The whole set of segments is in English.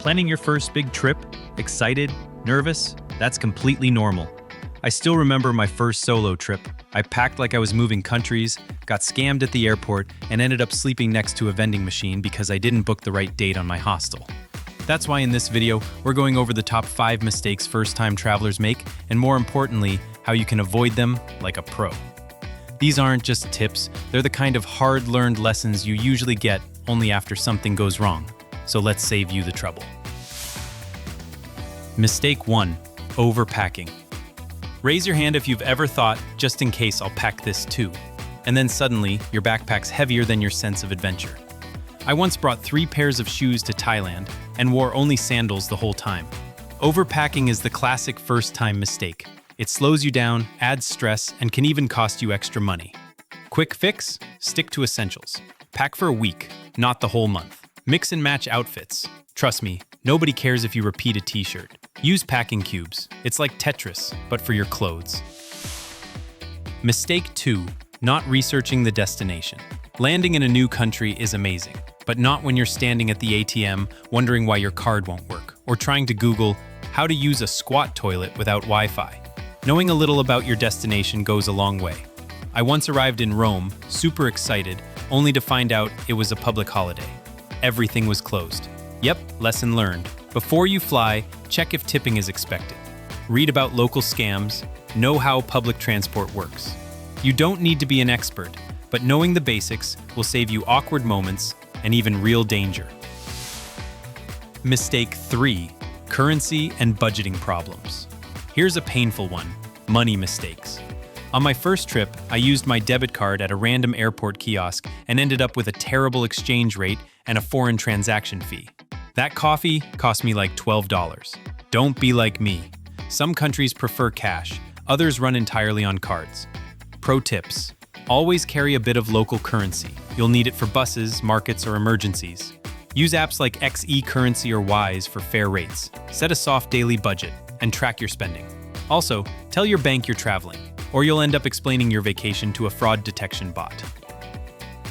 Planning your first big trip? Excited? Nervous? That's completely normal. I still remember my first solo trip. I packed like I was moving countries, got scammed at the airport, and ended up sleeping next to a vending machine because I didn't book the right date on my hostel. That's why in this video, we're going over the top 5 mistakes first-time travelers make, and more importantly, how you can avoid them like a pro. These aren't just tips, they're the kind of hard-learned lessons you usually get only after something goes wrong. So let's save you the trouble. Mistake 1. Overpacking. Raise your hand if you've ever thought, just in case I'll pack this too. And then suddenly, your backpack's heavier than your sense of adventure. I once brought 3 pairs of shoes to Thailand and wore only sandals the whole time. Overpacking is the classic first-time mistake. It slows you down, adds stress, and can even cost you extra money. Quick fix? Stick to essentials. Pack for a week, not the whole month. Mix and match outfits. Trust me, nobody cares if you repeat a t-shirt. Use packing cubes. It's like Tetris, but for your clothes. Mistake 2. Not researching the destination. Landing in a new country is amazing, but not when you're standing at the ATM wondering why your card won't work, or trying to Google how to use a squat toilet without Wi-Fi. Knowing a little about your destination goes a long way. I once arrived in Rome, super excited, only to find out it was a public holiday. Everything was closed. Yep, lesson learned. Before you fly, check if tipping is expected. Read about local scams, know how public transport works. You don't need to be an expert, but knowing the basics will save you awkward moments and even real danger. Mistake 3. Currency and budgeting problems. Here's a painful one: money mistakes. On my first trip, I used my debit card at a random airport kiosk and ended up with a terrible exchange rate and a foreign transaction fee. That coffee cost me like $12. Don't be like me. Some countries prefer cash, others run entirely on cards. Pro tips: always carry a bit of local currency. You'll need it for buses, markets, or emergencies. Use apps like XE Currency or Wise for fair rates. Set a soft daily budget and track your spending. Also, tell your bank you're traveling, or you'll end up explaining your vacation to a fraud detection bot.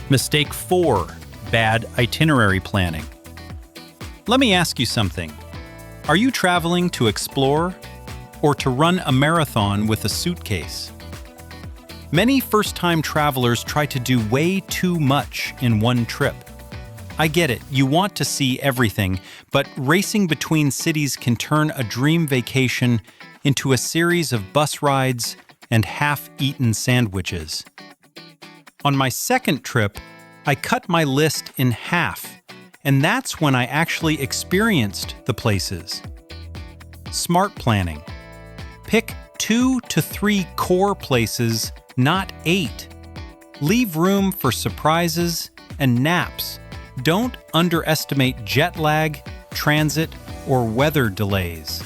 Mistake 4. Bad itinerary planning. Let me ask you something. Are you traveling to explore or to run a marathon with a suitcase? Many first-time travelers try to do way too much in one trip. I get it, you want to see everything, but racing between cities can turn a dream vacation into a series of bus rides and half-eaten sandwiches. On my second trip, I cut my list in half, and that's when I actually experienced the places. Smart planning. Pick 2 to 3 core places, not 8. Leave room for surprises and naps. Don't underestimate jet lag, transit, or weather delays.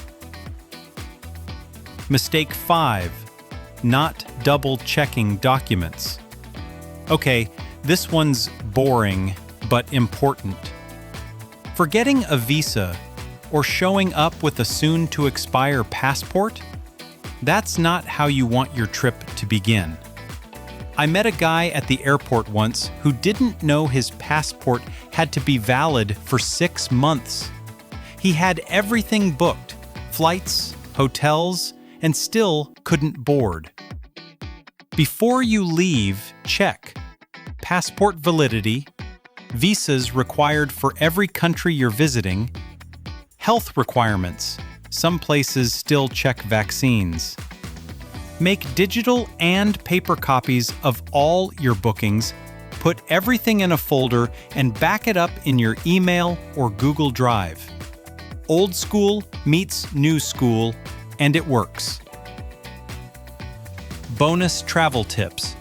Mistake 5. Not double-checking documents. Okay, this one's boring, but important. Forgetting a visa or showing up with a soon-to-expire passport? That's not how you want your trip to begin. I met a guy at the airport once who didn't know his passport had to be valid for 6 months. He had everything booked, flights, hotels, and still couldn't board. Before you leave, check passport validity, visas required for every country you're visiting, health requirements. Some places still check vaccines. Make digital and paper copies of all your bookings, put everything in a folder, and back it up in your email or Google Drive. Old school meets new school, and it works. Bonus travel tips.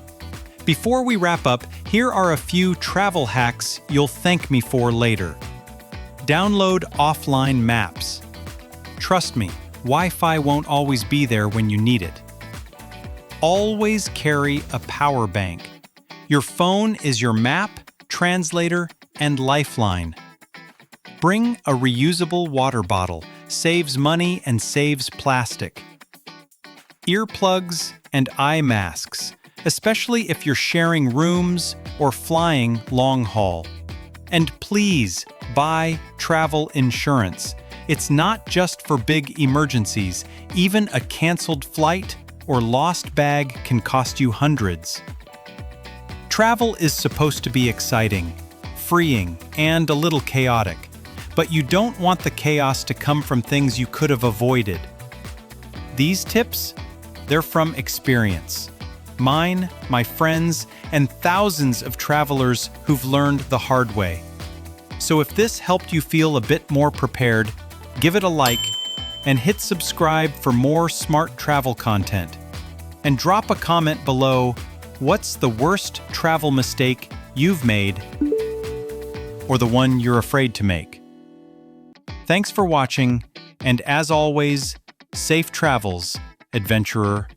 Before we wrap up, here are a few travel hacks you'll thank me for later. Download offline maps. Trust me, Wi-Fi won't always be there when you need it. Always carry a power bank. Your phone is your map, translator, and lifeline. Bring a reusable water bottle. Saves money and saves plastic. Earplugs and eye masks, especially if you're sharing rooms or flying long haul. And please buy travel insurance. It's not just for big emergencies. Even a canceled flight or lost bag can cost you hundreds. Travel is supposed to be exciting, freeing, and a little chaotic. But you don't want the chaos to come from things you could have avoided. These tips, they're from experience. Mine, my friends, and thousands of travelers who've learned the hard way. So if this helped you feel a bit more prepared, give it a like and hit subscribe for more smart travel content. And drop a comment below, what's the worst travel mistake you've made or the one you're afraid to make? Thanks for watching, and as always, safe travels, adventurer.